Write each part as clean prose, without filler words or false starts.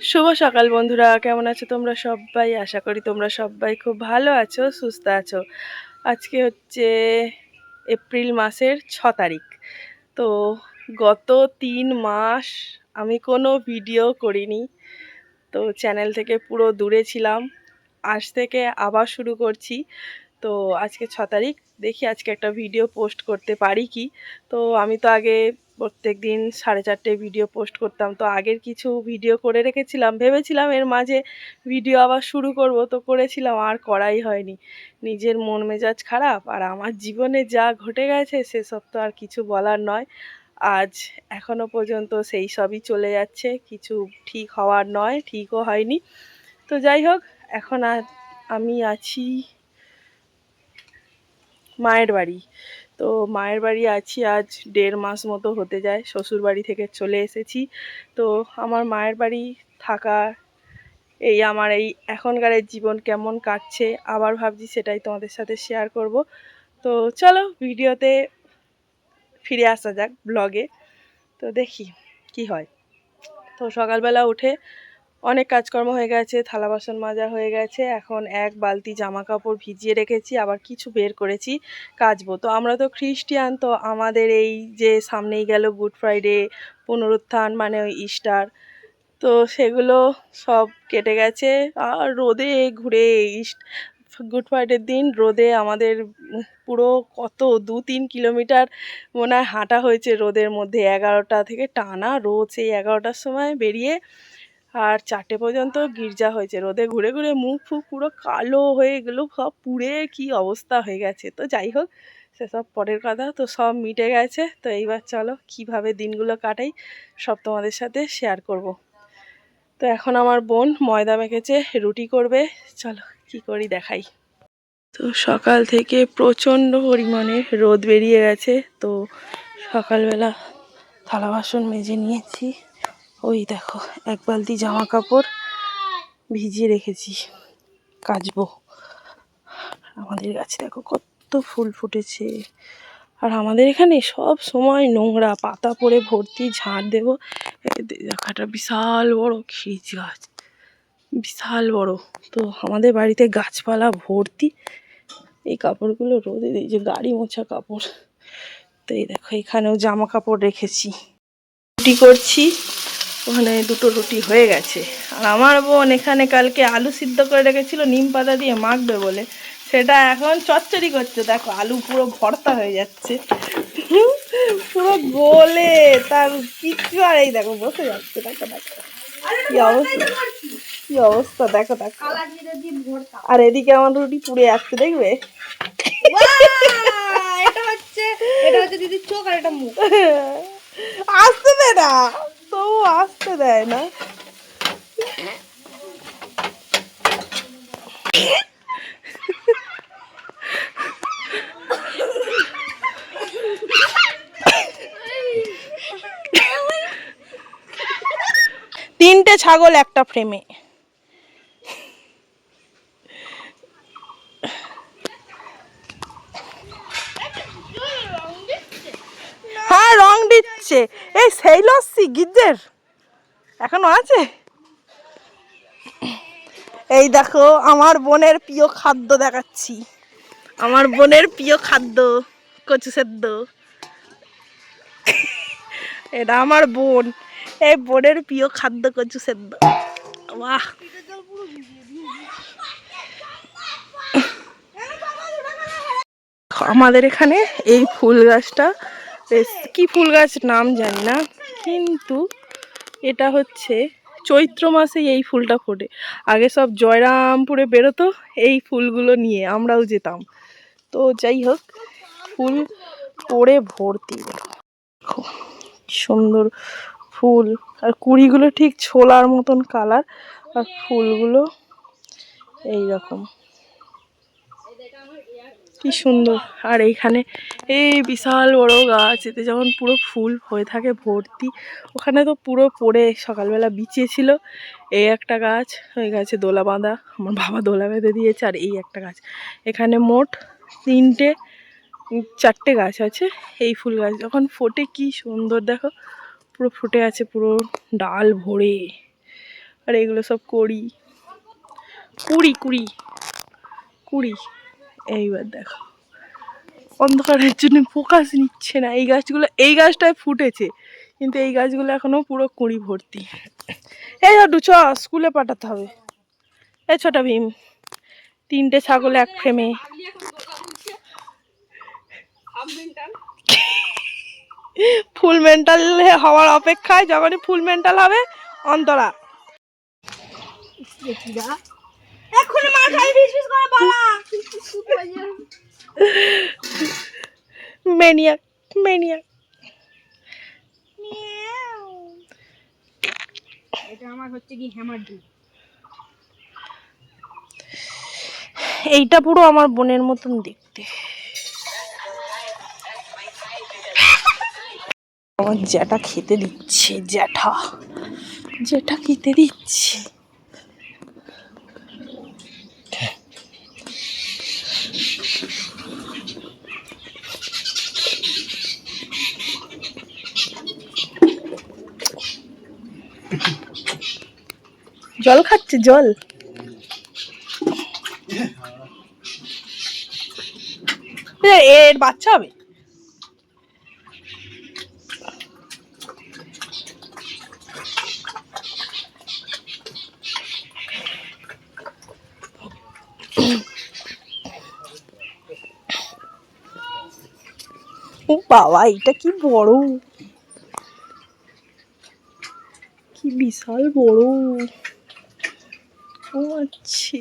শুভ সকাল বন্ধুরা, কেমন আছো তোমরা সবাই? আশা করি তোমরা সবাই খুব ভালো আছো, সুস্থ আছো। আজকে হচ্ছে এপ্রিল মাসের 6 তারিখ। তো গত 3 মাস আমি কোনো ভিডিও করিনি, তো চ্যানেল থেকে পুরো দূরে ছিলাম। আজ থেকে আবার শুরু করছি। তো আজকে 6 তারিখ, দেখি আজকে একটা ভিডিও পোস্ট করতে পারি কি। তো আমি তো আগে প্রত্যেক দিন 4:30 ভিডিও পোস্ট করতাম, তো আগের কিছু ভিডিও করে রেখেছিলাম, ভেবেছিলাম এর মাঝে ভিডিও আবার শুরু করব, তো করেছিলাম, আর করাই হয়নি। নিজের মন মেজাজ খারাপ, আর আমার জীবনে যা ঘটে গেছে সেসব তো আর কিছু বলার নয়। আজ এখনো পর্যন্ত সেই সবই চলে যাচ্ছে, কিছু ঠিক হওয়ার নয়, ঠিকও হয়নি। তো যাই হোক, এখন আমি আছি মায়ের বাড়ি। তো মায়ের বাড়ি আছি আজ 1.5 মাস মতো হতে যায়, শ্বশুর বাড়ি থেকে চলে এসেছি। তো আমার মায়ের বাড়ি থাকা, এই আমার এই এখনকার জীবন কেমন কাটছে, আবার ভাবছি সেটাই তোমাদের সাথে শেয়ার করব। তো চলো ভিডিওতে ফিরে আসা যাক, ব্লগে। তো দেখি কি হয়। তো সকালবেলা উঠে অনেক কাজকর্ম হয়ে গেছে, থালা বাসন মাজা হয়ে গেছে, এখন এক বালতি জামা কাপড় ভিজিয়ে রেখেছি, আবার কিছু বের করেছি কাচবো। তো আমরা তো খ্রিস্টিয়ান, তো আমাদের এই যে সামনেই গেল গুড ফ্রাইডে, পুনরুত্থান মানে ওই ইস্টার, তো সেগুলো সব কেটে গেছে। আর রোদে ঘুরে গুড ফ্রাইডের দিন রোদে আমাদের পুরো কত 2-3 কিলোমিটার মনে হয় হাঁটা হয়েছে রোদের মধ্যে। 11টা থেকে টানা রোদ, সেই 11টার সময় বেরিয়ে আর 4টে পর্যন্ত গির্জা হয়েছে। রোদে ঘুরে ঘুরে মুখ ফুখ পুরো কালো হয়ে গেলো, সব পুড়ে কি অবস্থা হয়ে গেছে। তো যাই হোক, সেসব পরের কথা, তো সব মিটে গেছে। তো এইবার চলো কিভাবে দিনগুলো কাটাই সব তোমাদের সাথে শেয়ার করব। তো এখন আমার বোন ময়দা মেখেছে, রুটি করবে, চলো কি করি দেখাই। তো সকাল থেকে প্রচণ্ড পরিমাণে রোদ বেরিয়ে গেছে। তো সকালবেলা থালা বাসন মেজে নিয়েছি, ওই দেখো এক বালতি জামা কাপড় ভিজিয়ে রেখেছি, কাচবো। আমাদের গাছে দেখো কত ফুল ফুটেছে, আর আমাদের এখানে সব সময় নোংরা, পাতা পড়ে ভর্তি, ঝাড় দেবো। দেখো একটা বিশাল বড় খিরিচ গাছ, বিশাল বড়। তো আমাদের বাড়িতে গাছপালা ভর্তি। এই কাপড়গুলো রোদে, এই যে গাড়ি মোছা কাপড়। তো এই দেখো এখানেও জামা কাপড় রেখেছি, রুটি করছি। ওখানে 2টো রুটি হয়ে গেছে। আর আমার বোন এখানে কালকে আলু সিদ্ধ করে রেখেছিল নিম পাতা দিয়ে মাখবে বলে, সেটা এখন চচ্চড়ি করছে। দেখো আলু পুরো ভর্তা হয়ে যাচ্ছে, পুরো গলে তার কিচ্ছু, আর এই দেখো বসে যাচ্ছে। দেখো দেখো কি অবস্থা, কি অবস্থা, দেখো দেখো। আর এদিকে আমার রুটি পুড়ে যাচ্ছে, দেখবে। এটা হচ্ছে দিদির চোখ আর এটা মুখ। আসতে দেয় না, তবু আসতে দেয় না। তিনটে ছাগল একটা ফ্রেমে। হ্যাঁ রং দিচ্ছে, এই সেই লস্যি গিজ্জের এখনো আছে। এই দেখো আমার বোনের প্রিয় খাদ্য দেখাচ্ছি, আমার বোনের প্রিয় খাদ্য কচু সেদ্ধ। এটা আমার বোন, এই বোনের প্রিয় খাদ্য কচু সেদ্ধ। বাহ, আমাদের এখানে এই ফুল গাছটা, কি ফুল গাছ নাম জানি না, কিন্তু এটা হচ্ছে চৈত্র মাসে এই ফুলটা ফোটে। আগে সব জয়রামপুরে বেরোতো এই ফুলগুলো নিয়ে, আমরাও যেতাম। তো যাই হোক, ফুল পড়ে ভর্তি, দেখো সুন্দর ফুল। আর কুড়িগুলো ঠিক ছোলার মতন কালার, আর ফুলগুলো এই রকম, কি সুন্দর। আর এইখানে এই বিশাল বড় গাছ, এতে যখন পুরো ফুল হয়ে থাকে ভর্তি, ওখানে তো পুরো পড়ে সকালবেলা বিছিয়েছিল। এই একটা গাছ, ওই গাছে দোলা বাঁধা, আমার বাবা দোলা বেঁধে দিয়েছে। আর এই একটা গাছ, এখানে মোট 4টে গাছ আছে। এই ফুল গাছ যখন ফোটে কি সুন্দর, দেখো পুরো ফুটে আছে, পুরো ডাল ভরে। আর এগুলো সব কড়ি, কুড়ি কুড়ি কুড়ি। এইবার দেখো অন্ধকারের জন্য ফোকাস নিচ্ছে না। এই গাছগুলো, এই গাছটায় ফুটেছে কিন্তু এই গাছগুলো এখনো পুরো কুড়ি ভর্তি। এই লাড্ডু চ, স্কুলে পাঠাতে হবে। এই ছোটা ভীম, 3টে ছাগল এক ফ্রেমে। ফুল মেন্টাল হওয়ার অপেক্ষায়, যখনই ফুল মেন্টাল হবে অন্তরা এক্ষুনি মার খাই ফিস করে বলা। Maniac maniac. এটা আমার হচ্ছে কি হ্যামারডি। এইটা পুরো আমার বোনের মতন দেখতে। আমার জ্যাঠা খেতে দিচ্ছে, জ্যাঠা জ্যাঠা খেতে দিচ্ছে। জল খাচ্ছে, জল। এর বাচ্চা হবে। ও বাবা, এটা কি বড়, কি বিশাল বড়। ও আচ্ছা,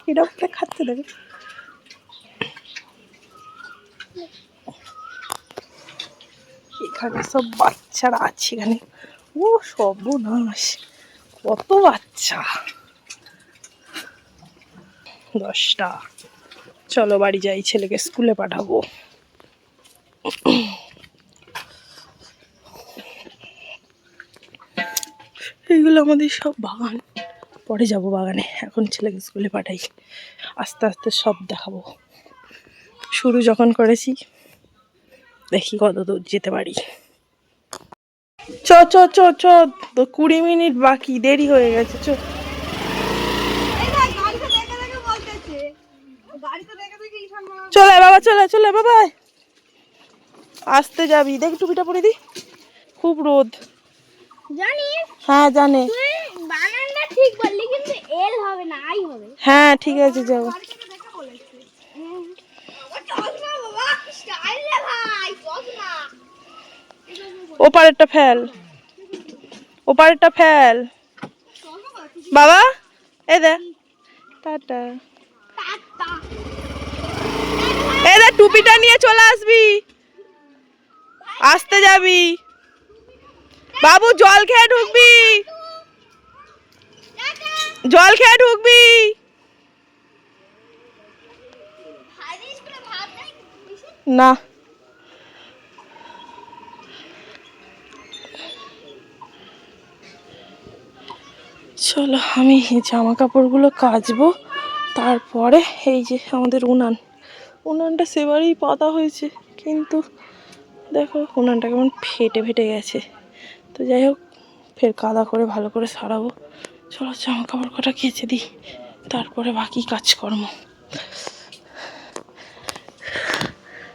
এরকম খাচ্ছে দেখো। এখানে সব বাচ্চারা আছে এখানে। ও সর্বনাশ, কত বাচ্চা, 10টা। চলো বাড়ি যাই, ছেলেকে স্কুলে পাঠাবো। এইগুলো আমাদের সব বাগান, পরে যাব বাগানে, এখন ছেলেকে স্কুলে পাঠাই, আস্তে আস্তে সব দেখাবো। শুরু যখন করেছি দেখি কত দূর যেতে পারি। চ চ চ চ, তো 20 মিনিট বাকি, দেরি হয়ে গেছে। চ চলে বাবা, চলে চলে বাবা, আসতে যাবি, দেখি টুপিটা পরে দি, খুব রোদ। জানিস? হ্যাঁ জানে। বানানটা ঠিক বললি কিন্তু এল হবে না, আই হবে। হ্যাঁ ঠিক আছে, যাও। ওপারেরটা ফেল, ওপারেরটা ফেল বাবা। এই দে টাটা। এই দে, টুপিটা নিয়ে চলে আসবি, আসতে যাবি বাবু। জল খেয়ে ঢুকবি, জল খেয়ে ঢুকবি। না চলো, আমি জামা কাপড়গুলো কাচবো, তারপরে এই যে আমাদের উনানটা সেবারেই পাতা হয়েছে, কিন্তু দেখো উনানটা কেমন ফেটে ফেটে গেছে। তো যাই হোক, ফের কাদা করে ভালো করে সারাবো। চলো জামা কাপড় কটা কেচে দিই, তারপরে বাকি কাজকর্ম।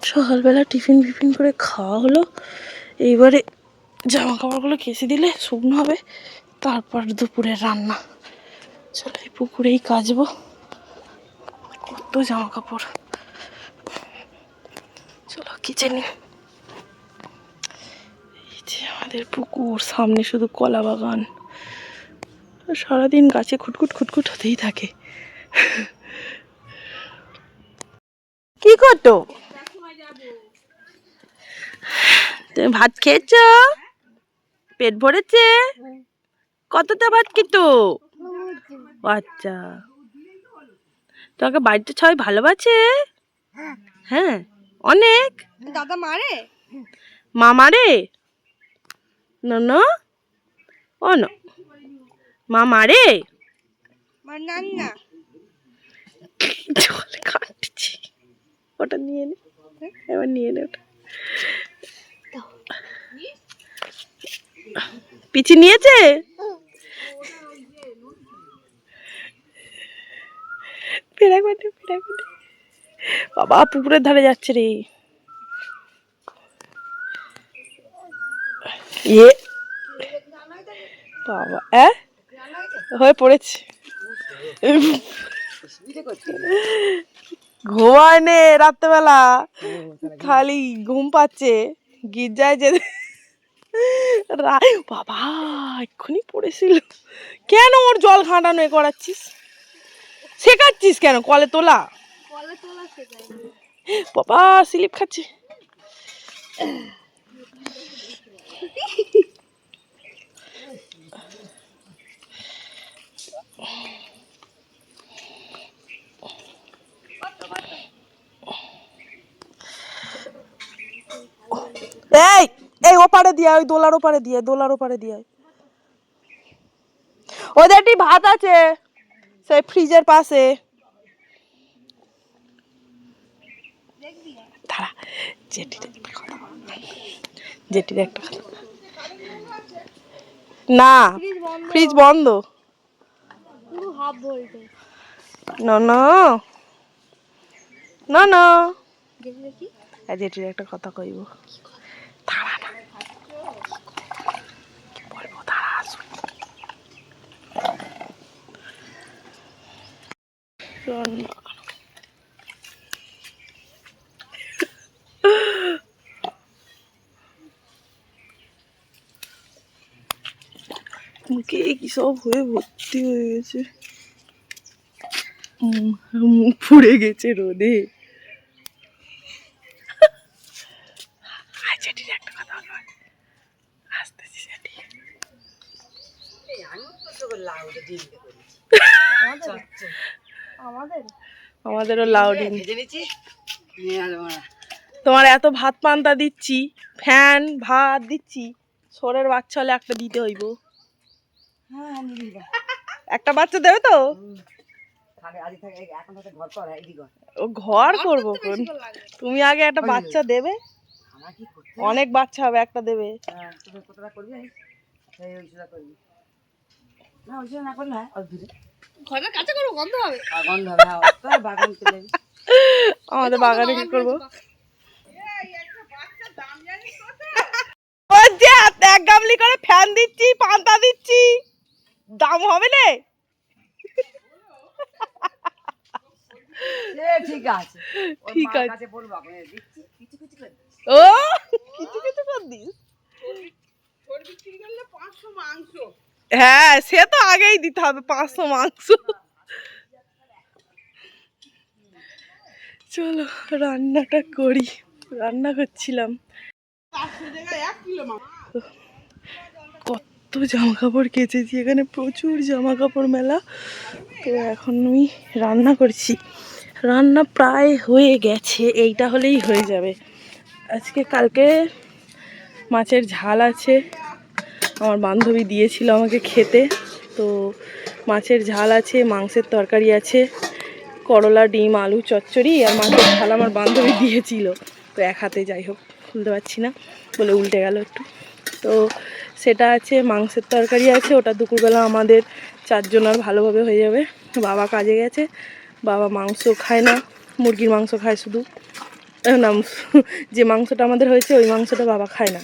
সকালবেলা টিফিন ফিফিন করে খাওয়া হলো, এইবারে জামা কাপড়গুলো কেচে দিলে শুকনো হবে, তারপর দুপুরের রান্না। চলো এই পুকুরেই কাচবো, কত জামা কাপড়। চলো কিচেনে। এই যে আমাদের পুকুর, সামনে শুধু কলা বাগান, সারাদিন গাছে খুটখুট খুটখুট হতেই থাকে। কি করতো, তুমি ভাত খেয়েছ, পেট ভরেছে, কতটা ভাত খেতো? আচ্ছা, তোমাকে বাড়িতে সবাই ভালোবাসে? হ্যাঁ অনেক। দাদা মারে? মা মারে না? না ও না, মা মারে? না না, জল কাটছি, ওটা নিয়ে নে। এবার নিয়ে নে ওটা। পিচি নিয়েছে? পেরাকোটে পেরাকোটে। বাবা পুকুরের ধারে যাচ্ছে রে। ইয়ে বাবা হয়ে পড়েছে। ঘুমায় নে রাত্রেবেলা, খালি ঘুম পাচ্ছে। গির্জায় যেতে বাবা এক্ষুনি পড়েছিল। কেন ওর জল ঘাঁটানো করাচ্ছিস? শেখাচ্ছিস কেন? কলে তোলা বাবা স্লিপ খাচ্ছে। এই এই ওপারে দিয়া, ওই দোলার ওপারে দিয়ে, দোলার ওপারে দিয়ে। ওদের একটি ভাত আছে সেই ফ্রিজের পাশে। দাঁড়া, জেঠির একটা কথা। না ফ্রিজ বন্ধ। না না না না, জেঠির একটা কথা কইব। দাঁড়া না, বলবো দাঁড়া। মুখে কি সব হয়ে ভর্তি হয়ে গেছে, মুখ পুড়ে গেছে রোদে। একটা কথা বলবো, আসতেছি সেটি। আমাদেরও লাউ ডিম। তোমার এত ভাত পান্তা দিচ্ছি, ফ্যান ভাত দিচ্ছি, সোরের বাচ্চা হলে একটা দিতে হইব। একটা বাচ্চা দেবে তো? ও ঘর করবো কোন? তুমি আগে একটা বাচ্চা দেবে, অনেক বাচ্চা হবে, একটা দেবে। আমাদের বাগানে কি করবো? এক গামলি করে ফ্যান দিচ্ছি, পান্তা দিচ্ছি, দাম হবে না? ঠিক আছে ঠিক আছে, ও কিছু কিছু করে দিস। হ্যাঁ সে তো আগেই দিতে হবে 500 মাংস। চলো রান্নাটা করি। রান্না করছিলাম, কত জামা কাপড় কেচেছি, এখানে প্রচুর জামা কাপড় মেলা। তো এখন আমি রান্না করছি, রান্না প্রায় হয়ে গেছে, এইটা হলেই হয়ে যাবে আজকে। কালকে মাছের ঝাল আছে, আমার বান্ধবী দিয়েছিল আমাকে খেতে, তো মাছের ঝাল আছে, মাংসের তরকারি আছে, করলা ডিম আলু চচ্চড়ি আর মাছের ঝাল আমার বান্ধবী দিয়েছিল। তো এক হাতে যাই হোক খুলতে পারছি না বলে উল্টে গেল একটু, তো সেটা আছে। মাংসের তরকারি আছে, ওটা দুপুরবেলা আমাদের 4 জনের ভালোভাবে হয়ে যাবে। বাবা কাজে গেছে, বাবা মাংস খায় না, মুরগির মাংস খায় শুধু, না যে মাংসটা আমাদের হয়েছে ওই মাংসটা বাবা খায় না।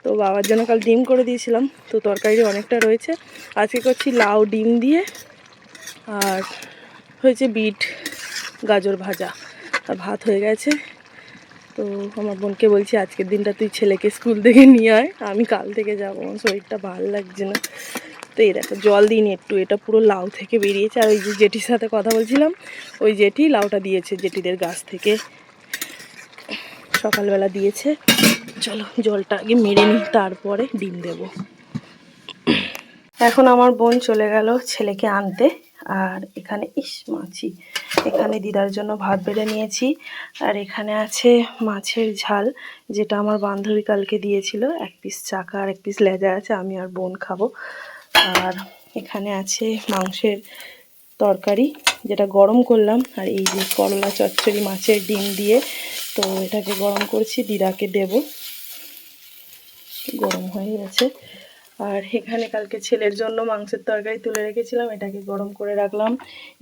তো বাবার জন্য কাল ডিম করে দিয়েছিলাম, তো তরকারি অনেকটা রয়েছে। আজকে করছি লাউ ডিম দিয়ে, আর হয়েছে বিট গাজর ভাজা, আর ভাত হয়ে গেছে। তো আমার বোনকে বলছি আজকের দিনটা তুই ছেলেকে স্কুল থেকে নিয়ে আয়, আমি কাল থেকে যাবো, আমার শরীরটা ভালো লাগছে না। তো এই দেখো জল দিইনি একটু, এটা পুরো লাউ থেকে বেরিয়েছে। আর ওই যে জেঠির সাথে কথা বলছিলাম, ওই জেঠি লাউটা দিয়েছে জেঠিদের গাছ থেকে, সকালবেলা দিয়েছে। চলো জলটা আগে মেরে নিই, তারপরে ডিম দেব। এখন আমার বোন চলে গেল ছেলেকে আনতে, আর এখানে মাছি, এখানে দিদার জন্য ভাত বেড়ে নিয়েছি, আর এখানে আছে মাছের ঝাল, যেটা আমার বান্ধবী কালকে দিয়েছিল। 1 পিস চাকা আর 1 পিস লেজা আছে, আমি আর বোন খাবো। আর এখানে আছে মাংসের তরকারি, যেটা গরম করলাম, আর এই যে করলা চচ্চড়ি মাছের ডিম দিয়ে, তো এটাকে গরম করছি, দিদাকে দেব। গরম হয়ে গেছে। আর এখানে কালকে ছেলের জন্য মাংসের তরকারি তুলে রেখেছিলাম, এটাকে গরম করে রাখলাম।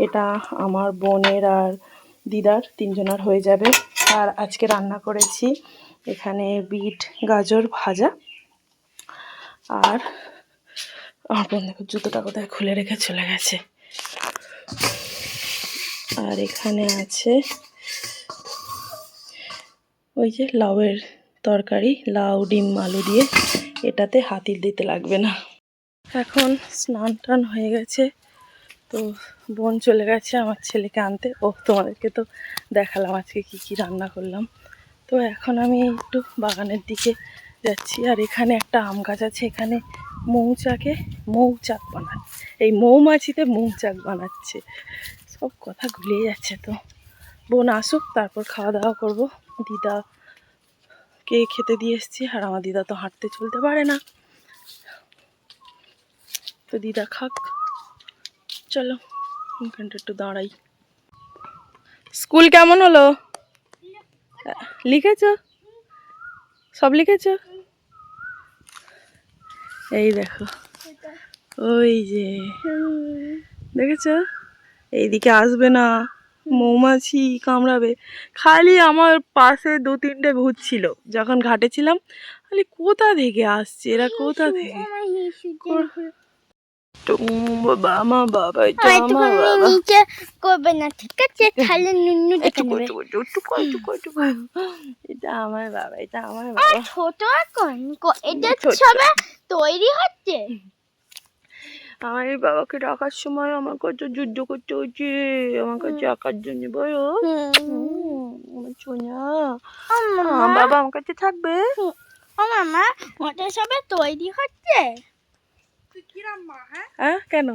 এটা আমার বোনের আর দিদার তিনজনার হয়ে যাবে। আর আজকে রান্না করেছি এখানে বিট গাজর ভাজা। আর আমার বোন দেখো জুতোটা কোথায় খুলে রেখে চলে গেছে। আর এখানে আছে ওই যে লাউয়ের তরকারি, লাউ ডিম আলু দিয়ে। এটাতে হাতির দিতে লাগবে না। এখন স্নান টান হয়ে গেছে, তো বোন চলে গেছে আমার ছেলেকে আনতে। ও তোমাদেরকে তো দেখালাম আজকে কি কি রান্না করলাম। তো এখন আমি একটু বাগানের দিকে যাচ্ছি। আর এখানে একটা আম গাছ আছে, এখানে মৌচাক বানাচ্ছে, এই মৌমাছিতে মৌচাক বানাচ্ছে। সব কথা গুলিয়ে যাচ্ছে। তো বোন আসুক, তারপর খাওয়া দাওয়া করবো। দিদাকে খেতে দিয়ে এসছি, আর আমার দিদা তো হাঁটতে চলতে পারে না, তো দিদা খাক। চলো এখানটা একটু দাঁড়াই। স্কুল কেমন হলো? লিখেছ? সব লিখেছ? এই দেখো, ওই যে দেখেছ, এইদিকে আসবে না, মৌমাছি কামড়াবে। খালি আমার পাশে 2-3টে ঘুরছিল যখন ঘাটে ছিলাম। খালি কোথা থেকে আসছে এরা, কোথা থেকে। বাবা মা বাবা, এটা আমার বাবা। নিচে করবে না, ঠিক আছে? তাহলে নুনু দেখে নেবে। এটা আমার বাবা, এটা আমার বাবা। ছোট এখন এটা সবে তৈরি হচ্ছে। আমার এই বাবাকে রাখার সময় আমার কাছে যুদ্ধ করতে হচ্ছে, আমার কাছে রাখার জন্য। বলো আমার সোনা, বাবা আমার কাছে থাকবে। ও মামা, ওটা সবে তৈরি হচ্ছে। তুই কিরাম মা? হ্যাঁ কেন?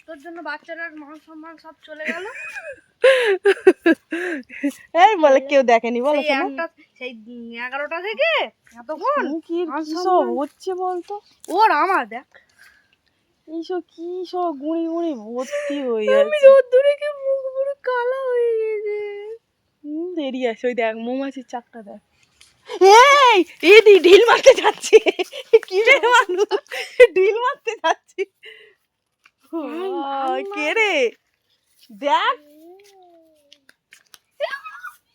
তোর জন্য বাচ্চাটার মান সম্মান সব চলে গেল। এই বলে কেউ দেখেনি, বলো সেই 11টা থেকে এতক্ষণ কি সব হচ্ছে বলতো। ওর আমার দেখ এইসব কি সব গুঁড়ি গুঁড়ি ভর্তি হয়ে যাচ্ছে। আমি রোদ্দুরে কি মুখ পুরো কালা হয়ে গেছে। দেরি আছে, ওই দেখ মৌমাছির চাকটা দেখ। এই ঢিল মারতে যাচ্ছি। কি রে মানুষ, ঢিল মারতে যাচ্ছি। কে রে? দেখ,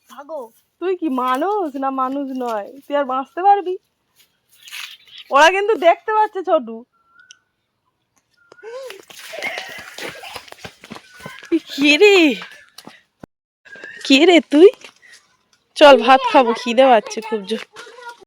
ভাগো। তুই কি মানুষ না মানুষ নয়? তুই আর বাঁচতে পারবি? ওরা কিন্তু দেখতে পাচ্ছে ছোটু। কে রে তুই? চল ভাত খাবো, খিদে পাচ্ছে খুব জোর।